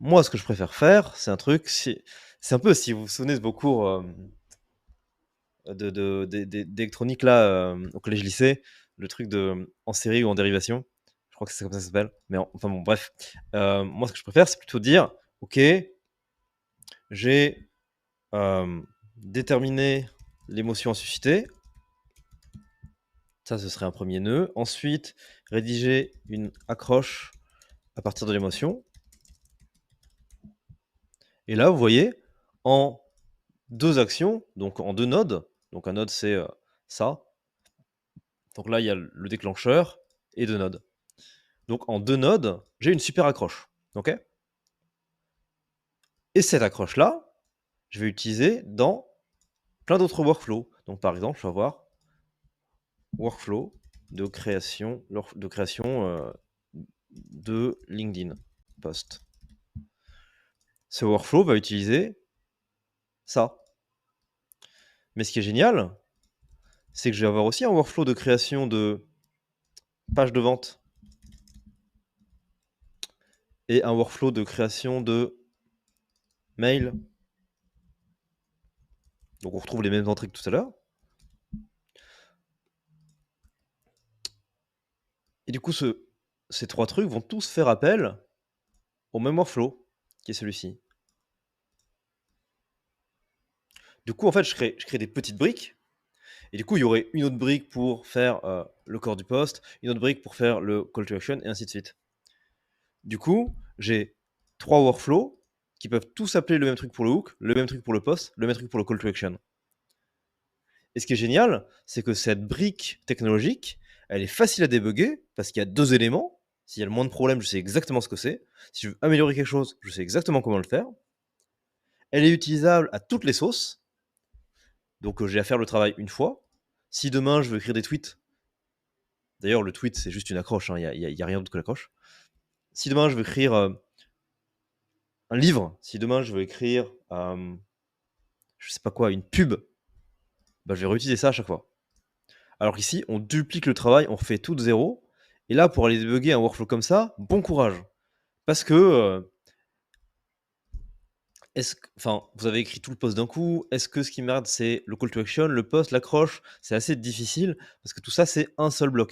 Moi, ce que je préfère faire, c'est un truc, c'est un peu, si vous vous souvenez de vos cours d'électronique là, au collège-lycée, le truc de en série ou en dérivation. Je crois que c'est comme ça que ça s'appelle. Mais enfin bon, bref. Moi, ce que je préfère, c'est plutôt dire, ok, j'ai déterminé l'émotion à susciter. Ça, ce serait un premier nœud. Ensuite, rédiger une accroche à partir de l'émotion. Et là, vous voyez, en deux actions, donc en deux nodes, donc un node c'est ça, donc là il y a le déclencheur et deux nodes. Donc en deux nodes, j'ai une super accroche, ok. Et cette accroche-là, je vais l'utiliser dans plein d'autres workflows. Donc par exemple, je vais avoir workflow de création de LinkedIn post. Ce workflow va utiliser ça. Mais ce qui est génial, c'est que je vais avoir aussi un workflow de création de page de vente et un workflow de création de mail. Donc on retrouve les mêmes entrées que tout à l'heure. Et du coup, ces trois trucs vont tous faire appel au même workflow, qui est celui-ci. Du coup, en fait, je crée des petites briques. Et du coup, il y aurait une autre brique pour faire le corps du post, une autre brique pour faire le call to action, et ainsi de suite. Du coup, j'ai trois workflows qui peuvent tous appeler le même truc pour le hook, le même truc pour le post, le même truc pour le call to action. Et ce qui est génial, c'est que cette brique technologique, elle est facile à débugger parce qu'il y a deux éléments. S'il y a le moins de problèmes, je sais exactement ce que c'est. Si je veux améliorer quelque chose, je sais exactement comment le faire. Elle est utilisable à toutes les sauces. Donc j'ai à faire le travail une fois. Si demain je veux écrire des tweets, d'ailleurs le tweet c'est juste une accroche, il n'y a rien d'autre que l'accroche. Si demain je veux écrire un livre, si demain je veux écrire, je sais pas quoi, une pub, bah, je vais réutiliser ça à chaque fois. Alors qu'ici, on duplique le travail, on refait tout de zéro. Et là, pour aller débugger un workflow comme ça, bon courage. Parce que, enfin, vous avez écrit tout le post d'un coup. Est-ce que ce qui merde, c'est le call to action, le post, l'accroche? C'est assez difficile parce que tout ça, c'est un seul bloc.